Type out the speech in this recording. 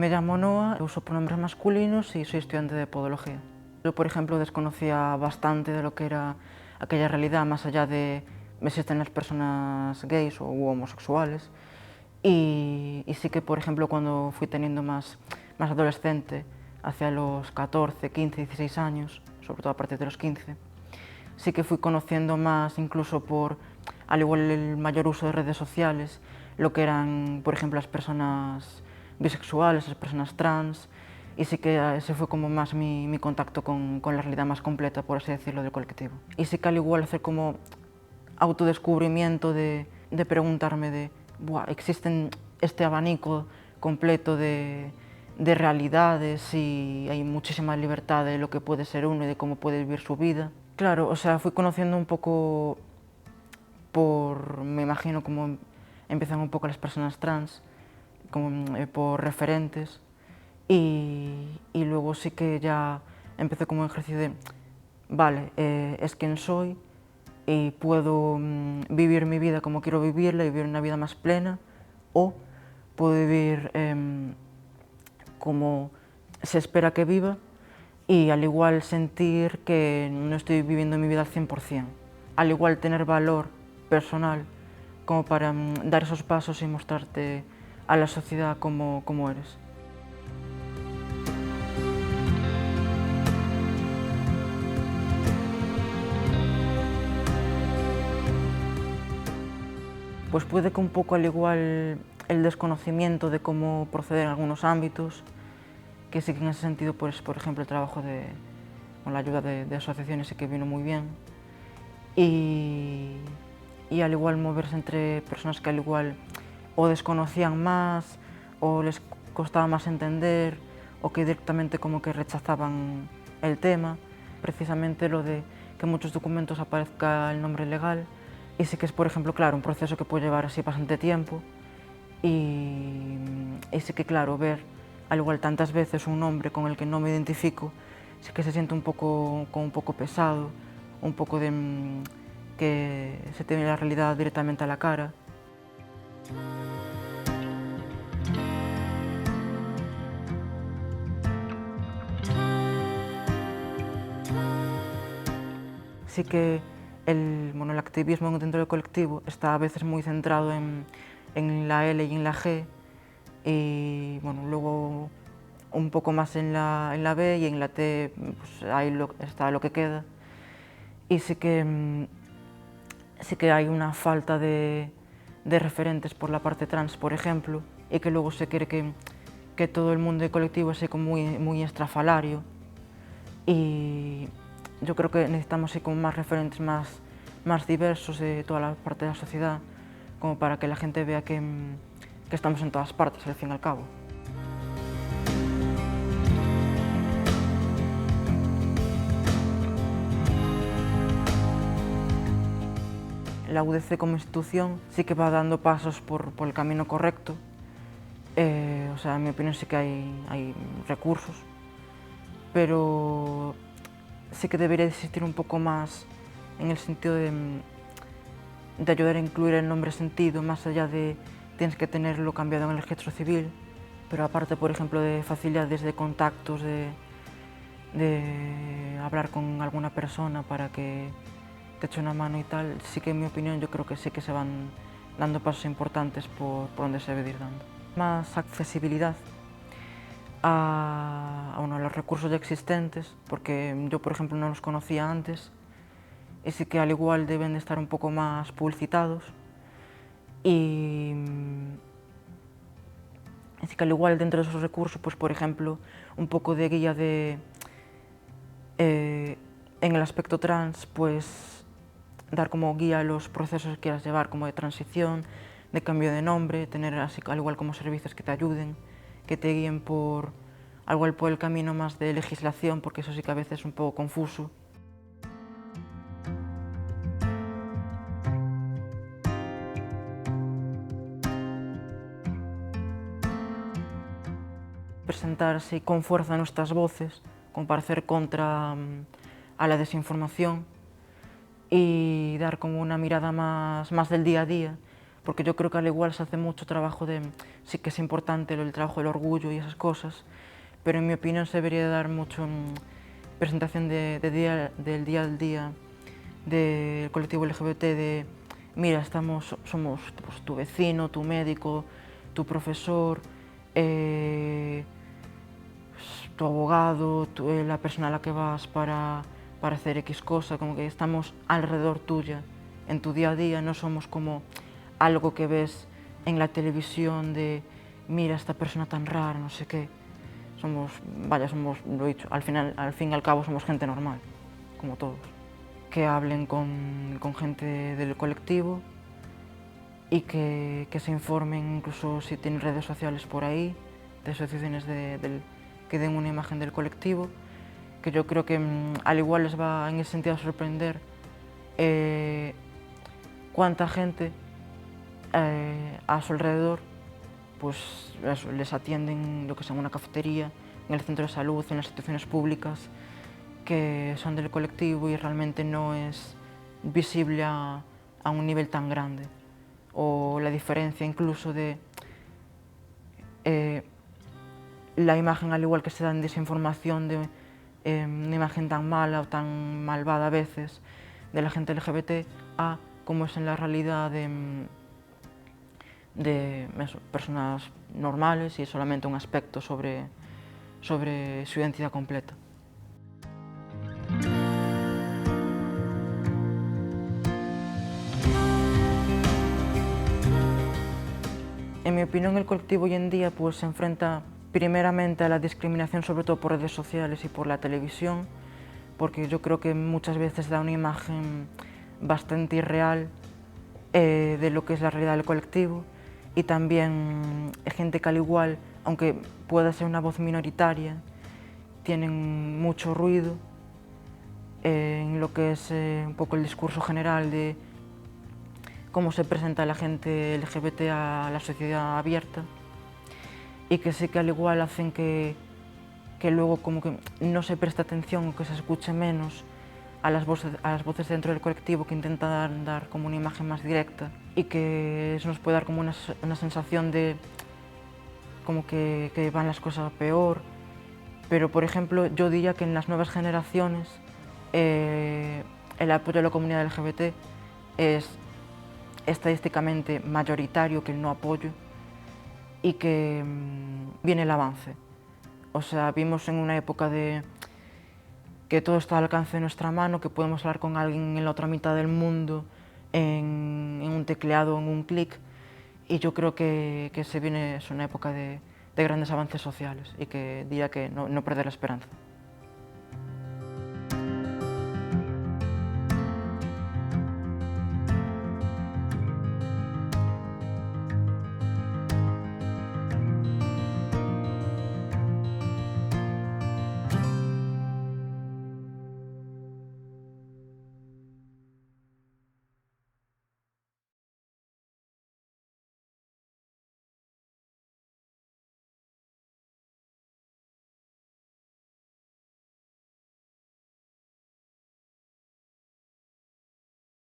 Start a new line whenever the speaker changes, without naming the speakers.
Me llamo Noa, uso pronombres masculinos y soy estudiante de podología. Yo, por ejemplo, desconocía bastante de lo que era aquella realidad, más allá de existen las personas gays o homosexuales. Y sí que, por ejemplo, cuando fui teniendo más adolescente, hacia los 14, 15, 16 años, sobre todo a partir de los 15, sí que fui conociendo más, incluso por, al igual el mayor uso de redes sociales, lo que eran, por ejemplo, las personas bisexuales, las personas trans, y sí que ese fue como más mi contacto con la realidad más completa, por así decirlo, del colectivo. Y sí que al igual hacer como autodescubrimiento de preguntarme de, buah, existen este abanico completo de realidades y hay muchísima libertad de lo que puede ser uno y de cómo puede vivir su vida. Claro, o sea, fui conociendo un poco me imagino como empiezan un poco las personas trans, como, por referentes, y luego sí que ya empecé como un ejercicio de, vale, es quien soy y puedo vivir mi vida como quiero vivirla y vivir una vida más plena, o puedo vivir como se espera que viva y al igual sentir que no estoy viviendo mi vida al 100%. Al igual tener valor personal como para dar esos pasos y mostrarte a la sociedad como eres. Pues puede que un poco al igual el desconocimiento de cómo proceder en algunos ámbitos, que sí que en ese sentido, pues, por ejemplo, el trabajo con la ayuda de asociaciones sí que vino muy bien. Y al igual moverse entre personas que al igual o desconocían más, o les costaba más entender, o que directamente como que rechazaban el tema. Precisamente lo de que en muchos documentos aparezca el nombre legal, y sí que es, por ejemplo, claro, un proceso que puede llevar así bastante tiempo, y sí que, claro, ver al igual tantas veces un nombre con el que no me identifico, sí que se siente un poco pesado, un poco de que se te viene la realidad directamente a la cara. Sí que el activismo dentro del colectivo está a veces muy centrado en la L y en la G, y bueno, luego un poco más en la B, y en la T pues ahí está lo que queda. Y sí que hay una falta de referentes por la parte trans, por ejemplo, y que luego se quiere que todo el mundo del colectivo sea como muy estrafalario, y yo creo que necesitamos como más referentes más diversos de toda la parte de la sociedad, como para que la gente vea que estamos en todas partes, al fin y al cabo. La UDC como institución sí que va dando pasos por el camino correcto. O sea, en mi opinión sí que hay recursos, pero sí que debería existir un poco más en el sentido de ayudar a incluir el nombre sentido, más allá de tienes que tenerlo cambiado en el registro civil, pero aparte, por ejemplo, de facilidades de contactos, de hablar con alguna persona para que te eche una mano y tal, sí que en mi opinión yo creo que sí que se van dando pasos importantes por donde se debe ir dando. Más accesibilidad a los recursos ya existentes, porque yo, por ejemplo, no los conocía antes, y sí que al igual deben de estar un poco más publicitados, y sí que al igual dentro de esos recursos, pues por ejemplo, un poco de guía en el aspecto trans, pues dar como guía a los procesos que quieras llevar, como de transición, de cambio de nombre, tener así al igual como servicios que te ayuden, que te guíen al igual por el camino más de legislación, porque eso sí que a veces es un poco confuso. Presentar así con fuerza nuestras voces, como para hacer contra a la desinformación, y dar como una mirada más del día a día, porque yo creo que al igual se hace mucho trabajo de, sí que es importante el trabajo del orgullo y esas cosas, pero en mi opinión se debería dar mucho presentación del día al día del colectivo LGBT, de mira, somos pues, tu vecino, tu médico, tu profesor, tu abogado, la persona a la que vas para hacer X cosa, como que estamos alrededor tuya, en tu día a día, no somos como algo que ves en la televisión de mira esta persona tan rara, no sé qué. Somos, lo he dicho, al fin y al cabo somos gente normal, como todos. Que hablen con gente del colectivo y que se informen incluso si tienen redes sociales por ahí, de asociaciones que den una imagen del colectivo, que yo creo que al igual les va en ese sentido a sorprender cuánta gente a su alrededor pues eso, les atienden lo que sea en una cafetería, en el centro de salud, en las instituciones públicas, que son del colectivo y realmente no es visible a un nivel tan grande. O la diferencia incluso de la imagen, al igual que se da en desinformación, de una imagen tan mala o tan malvada a veces de la gente LGBT, a cómo es en la realidad de eso, personas normales y solamente un aspecto sobre su identidad completa. En mi opinión, el colectivo hoy en día pues, se enfrenta primeramente a la discriminación, sobre todo por redes sociales y por la televisión, porque yo creo que muchas veces da una imagen bastante irreal de lo que es la realidad del colectivo, y también gente que al igual, aunque pueda ser una voz minoritaria, tienen mucho ruido en lo que es un poco el discurso general de cómo se presenta la gente LGBT a la sociedad abierta, y que sí que al igual hacen que luego como que no se preste atención o que se escuche menos a las voces dentro del colectivo, que intentan dar como una imagen más directa, y que eso nos puede dar como una sensación de como que van las cosas a peor. Pero por ejemplo yo diría que en las nuevas generaciones el apoyo a la comunidad LGBT es estadísticamente mayoritario que el no apoyo, y que viene el avance. O sea, vimos en una época de que todo está al alcance de nuestra mano, que podemos hablar con alguien en la otra mitad del mundo en un tecleado, en un clic, y yo creo que se viene, es una época de grandes avances sociales, y que diría que no perder la esperanza.